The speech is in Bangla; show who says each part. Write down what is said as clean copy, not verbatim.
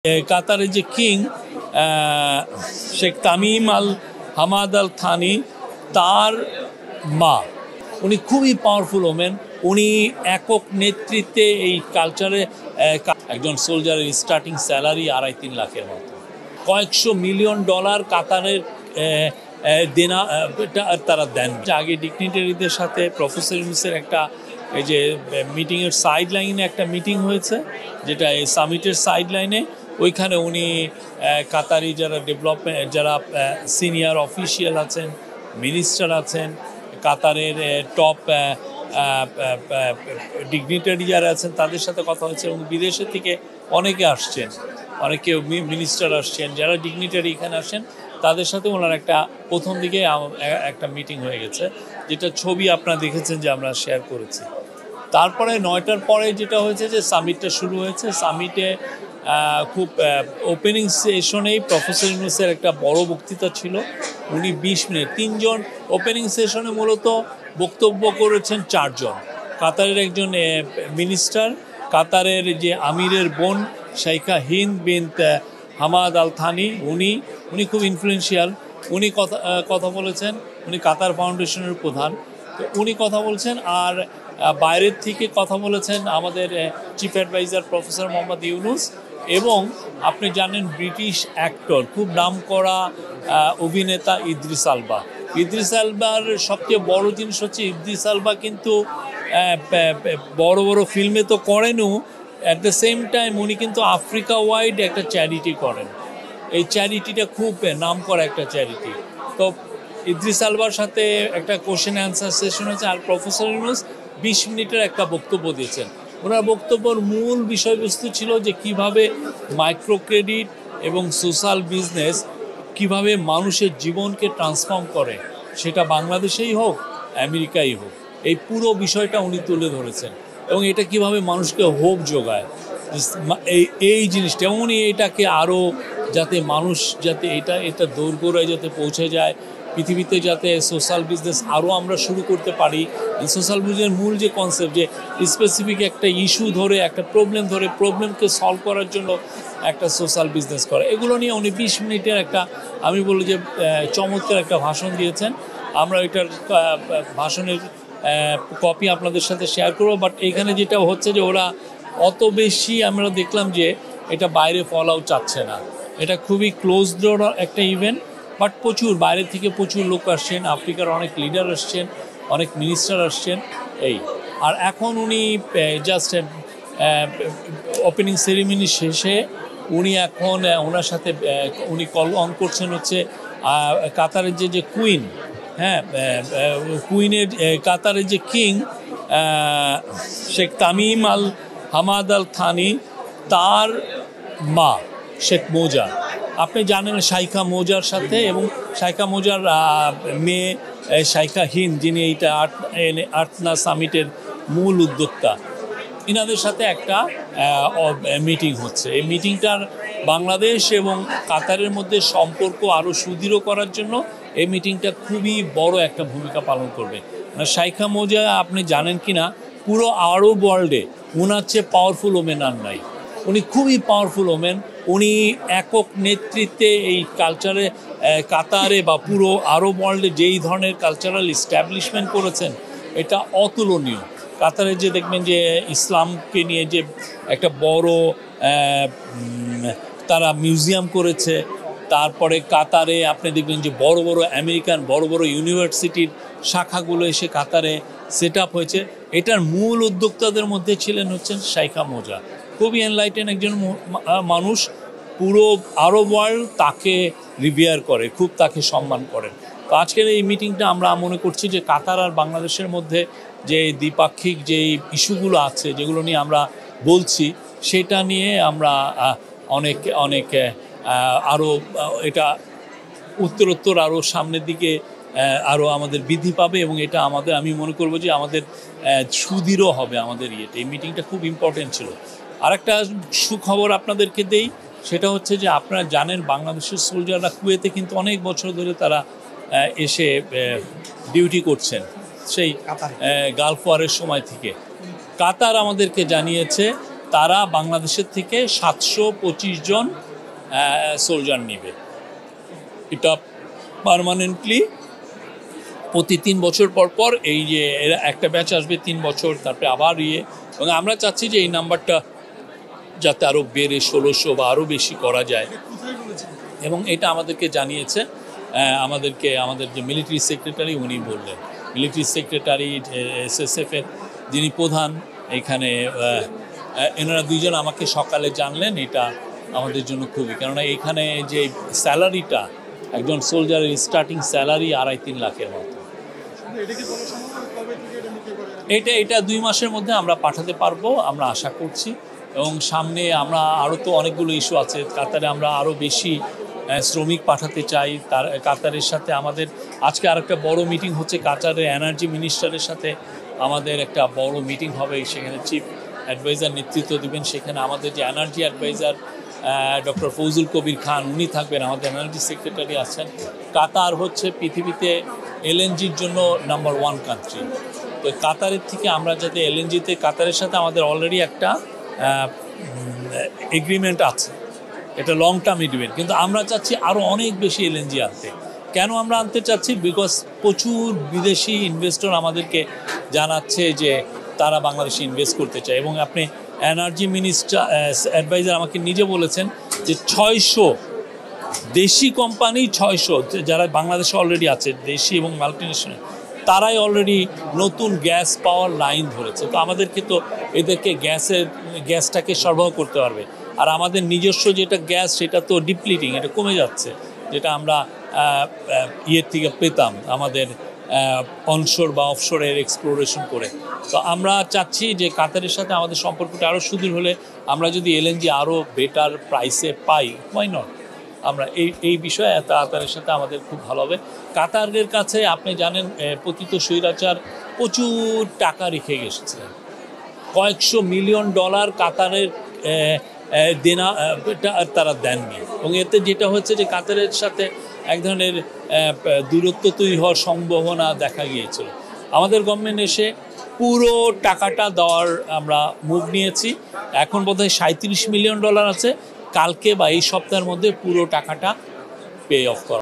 Speaker 1: কাতারের যে কিং শেখ তামিম আল হামাদ আল থানি, তার মা, উনি খুবই পাওয়ারফুল ওমেন। উনি একক নেতৃত্বে এই কালচারে একজন সোলজারের স্টার্টিং স্যালারি 2.5-3 লাখের মতো, কয়েকশো মিলিয়ন ডলার কাতারের দেনা তারা দেন। আগে ডিগনিটারিদের সাথে প্রফেসর ইউনূসের একটা এই যে মিটিংয়ের সাইড লাইনে একটা মিটিং হয়েছে, যেটা এই সামিটের সাইড লাইনে। ওইখানে উনি কাতারি যারা ডেভেলপমেন্ট, যারা সিনিয়র অফিসিয়াল আছেন, মিনিস্টার আছেন, কাতারের টপ ডিগনিটারি যারা আছেন, তাদের সাথে কথা হয়েছে। এবং বিদেশের থেকে অনেকে আসছেন, অনেকে মিনিস্টার আসছেন, যারা ডিগনিটারি এখানে আসেন, তাদের সাথে ওনার একটা প্রথম দিকে একটা মিটিং হয়ে গেছে, যেটা ছবি আপনারা দেখেছেন যে আমরা শেয়ার করেছি। তারপরে 9টার পরে যেটা হয়েছে যে সামিটটা শুরু হয়েছে। সামিটে খুব ওপেনিং সেশনেই প্রফেসর ইউনূসের একটা বড় বক্তৃতা ছিল। উনি 20 মিনিট, 3 জন ওপেনিং সেশনে মূলত বক্তব্য করেছেন 4 জন। কাতারের একজন মিনিস্টার, কাতারের যে আমিরের বোন শাইখা হিন্দ বিনত হামাদ আল থানি, উনি খুব ইনফ্লুয়েন্সিয়াল। উনি কথা বলেছেন। উনি কাতার ফাউন্ডেশনের প্রধান, তো উনি কথা বলছেন। আর বাইরের থেকে কথা বলেছেন আমাদের chief adviser professor Mohammad Yunus, এবং আপনি জানেন ব্রিটিশ অ্যাক্টর, খুব নামকরা অভিনেতা ইদ্রিস আলবা। ইদ্রিস আলবার সবচেয়ে বড় জিনিস হচ্ছে, ইদ্রিস আলবা কিন্তু বড় বড় ফিল্মে তো করেনও, অ্যাট দ্য সেম টাইম উনি কিন্তু আফ্রিকা ওয়াইড একটা চ্যারিটি করেন। এই চ্যারিটিটা খুব নামকরা একটা চ্যারিটি। তো ইদ্রিস আলবার সাথে একটা কোশ্চেন অ্যান্সার সেশন হয়েছে। আর প্রফেসর ইউনূস 20 মিনিটের একটা বক্তব্য দিয়েছেন। ওনার বক্তব্যের মূল বিষয়বস্তু ছিল যে কিভাবে মাইক্রো ক্রেডিট এবং সোশ্যাল বিজনেস কিভাবে মানুষের জীবনকে ট্রান্সফর্ম করে, সেটা বাংলাদেশেই হোক, আমেরিকাই হোক, এই পুরো বিষয়টা উনি তুলে ধরেছেন। এবং এটা কিভাবে মানুষকে হোপ যোগায়, এই জিনিসটা। এবং উনি এটাকে আরও যাতে মানুষ যাতে এটা দোরগোড়ায় যাতে পৌঁছে যায়, পৃথিবীতে যাতে সোশ্যাল বিজনেস আরও আমরা শুরু করতে পারি। সোশ্যাল বিজনেসের মূল যে কনসেপ্ট, যে স্পেসিফিক একটা ইস্যু ধরে, একটা প্রবলেম ধরে, প্রবলেমকে সলভ করার জন্য একটা সোশ্যাল বিজনেস করে, এগুলো নিয়ে উনি 20 মিনিটের একটা, আমি বলি যে চমৎকার একটা ভাষণ দিয়েছেন। আমরা এটার ভাষণের কপি আপনাদের সাথে শেয়ার করবো। বাট এইখানে যেটা হচ্ছে যে ওরা অত বেশি, আমরা দেখলাম যে এটা বাইরে ফল আউট চাচ্ছে না। এটা খুবই ক্লোজ ডোর একটা ইভেন্ট, বাট প্রচুর বাইরে থেকে প্রচুর লোক আসছেন, আফ্রিকার অনেক লিডার আসছেন, অনেক মিনিস্টার আসছেন। এই আর এখন উনি জাস্ট ওপেনিং সেরিমনি শেষে উনি এখন ওনার সাথে উনি কল অন করছেন হচ্ছে কাতারের যে কুইন, হ্যাঁ, কুইনের, কাতারের যে কিং শেখ তামিম আল হামাদ আল থানি, তার মা শেখ মৌজা, আপনি জানেন শাইখা মৌজার সাথে, এবং শাইখা মৌজার মেয়ে শাইখা হিন্দ, যিনি এইটা আর্টনা সামিটের মূল উদ্যোক্তা, ইনাদের সাথে একটা মিটিং হচ্ছে। এই মিটিংটার বাংলাদেশ এবং কাতারের মধ্যে সম্পর্ক আরও সুদৃঢ় করার জন্য এই মিটিংটা খুবই বড় একটা ভূমিকা পালন করবে। শাইখা মৌজা, আপনি জানেন কি না, পুরো আরব ওয়ার্ল্ডে ওনার চেয়ে পাওয়ারফুল ওমেন আর নাই। উনি খুবই পাওয়ারফুল ওমেন। উনি একক নেতৃত্বে এই কালচারে, কাতারে বা পুরো আরব ওয়ার্ল্ডে যেই ধরনের কালচারাল ইস্টাবলিশমেন্ট করেছেন, এটা অতুলনীয়। কাতারে যে দেখবেন যে ইসলামকে নিয়ে যে একটা বড় তারা মিউজিয়াম করেছে। তারপরে কাতারে আপনি দেখবেন যে বড় বড় আমেরিকান বড় বড় ইউনিভার্সিটির শাখাগুলো এসে কাতারে সেট আপ হয়েছে। এটার মূল উদ্যোক্তাদের মধ্যে হচ্ছেন শাইখা মৌজা। খুবই এনলাইটেন একজন মানুষ। পুরো আরব ওয়ার্ল্ড তাকে রিভিয়ার করে, খুব তাকে সম্মান করেন। তো আজকের এই মিটিংটা আমরা মনে করছি যে কাতার আর বাংলাদেশের মধ্যে যে দ্বিপাক্ষিক যে ইস্যুগুলো আছে, যেগুলো নিয়ে আমরা বলছি, সেটা নিয়ে আমরা অনেক আরও এটা উত্তরোত্তর আরও সামনের দিকে আরও আমাদের বৃদ্ধি পাবে, এবং এটা আমাদের, আমি মনে করব যে আমাদের সুদৃঢ় হবে আমাদের ইয়েটা। এই মিটিংটা খুব ইম্পর্টেন্ট ছিল। আর একটা সুখবর আপনাদেরকে দেই, সেটা হচ্ছে যে আপনারা জানেন বাংলাদেশের সোলজাররা কুয়েতে কিন্তু অনেক বছর ধরে তারা এসে ডিউটি করছেন, সেই গালফ ওয়ারের সময় থেকে। কাতার আমাদেরকে জানিয়েছে তারা বাংলাদেশের থেকে 725 জন সোলজার নেবে। এটা পার্মানেন্টলি প্রতি 3 বছর পর পর এই যে একটা ব্যাচ আসবে 3 বছর, তারপরে আবার এবং আমরা চাচ্ছি যে এই নাম্বারটা যাতে আরও বেড়ে 1600 বা আরও বেশি করা যায়। এবং এটা আমাদেরকে জানিয়েছে আমাদের যে মিলিটারি সেক্রেটারি, উনি বললেন, মিলিটারি সেক্রেটারি SSF এর যিনি প্রধান এখানে, এনারা দুইজন আমাকে সকালে জানলেন। এটা আমাদের জন্য খুবই, কেননা এখানে যে স্যালারিটা একজন সোলজারের স্টার্টিং স্যালারি 2.5-3 লাখের মতো। এটা 2 মাসের মধ্যে আমরা পাঠাতে পারবো, আমরা আশা করছি। এবং সামনে আমরা আরও তো অনেকগুলো ইস্যু আছে। কাতারে আমরা আরও বেশি শ্রমিক পাঠাতে চাই। কাতারের সাথে আমাদের আজকে আরেকটা বড় মিটিং হচ্ছে, কাতারের এনার্জি মিনিস্টারের সাথে আমাদের একটা বড় মিটিং হবে। সেখানে চিফ অ্যাডভাইজার নেতৃত্ব দেবেন। সেখানে আমাদের যে energy adviser doctor Fouzul Kabir Khan, উনি থাকবেন। আমাদের এনার্জি সেক্রেটারি আছেন। কাতার হচ্ছে পৃথিবীতে LNGর জন্য নাম্বার 1 কান্ট্রি। তো কাতারের থেকে আমরা যাতে LNGতে, কাতারের সাথে আমাদের অলরেডি একটা এগ্রিমেন্ট আছে, এটা লং টার্ম এগ্রিমেন্ট, কিন্তু আমরা চাচ্ছি আরও অনেক বেশি LNG আনতে। কেন আমরা আনতে চাচ্ছি? বিকজ প্রচুর বিদেশি ইনভেস্টর আমাদেরকে জানাচ্ছে যে তারা বাংলাদেশে ইনভেস্ট করতে চায়। এবং আপনি এনার্জি মিনিস্টার অ্যাডভাইজার আমাকে নিজে বলেছেন যে 600 দেশি কোম্পানি, 600 যারা বাংলাদেশে অলরেডি আছে, দেশি এবং মাল্টিনেশনাল, তারাই অলরেডি নতুন গ্যাস পাওয়ার লাইন ধরেছে। তো আমাদেরকে তো এদেরকে গ্যাসটাকে সরবরাহ করতে পারবে। আর আমাদের নিজস্ব যেটা গ্যাস, সেটা তো ডিপ্লিটিং, এটা কমে যাচ্ছে, যেটা আমরা থেকে পেতাম আমাদের অনশোর বা অফশোরের এক্সপ্লোরেশন করে। তো আমরা চাচ্ছি যে কাতারের সাথে আমাদের সম্পর্কটা আরও সুদৃঢ় হলে আমরা যদি LNG আরও বেটার প্রাইসে পাই, হোয়াই নট। আমরা এই বিষয়ে কাতারের সাথে আমাদের খুব ভালো হবে। কাতারের কাছে আপনি জানেন পতিত স্বৈরাচার প্রচুর টাকা রেখে গেছে, কয়েকশো মিলিয়ন ডলার কাতারের দেনা তারা দেননি। এবং এতে যেটা হচ্ছে যে কাতারের সাথে এক ধরনের দূরত্ব তৈরি হওয়ার সম্ভাবনা দেখা গিয়েছিল। আমাদের গভর্নমেন্ট এসে পুরো টাকাটা দেওয়ার আমরা মুভ নিয়েছি। এখন বোধহয় 37 মিলিয়ন ডলার আছে। কালকে বা এই সপ্তাহের মধ্যে পুরো টাকাটা পে অফ করা।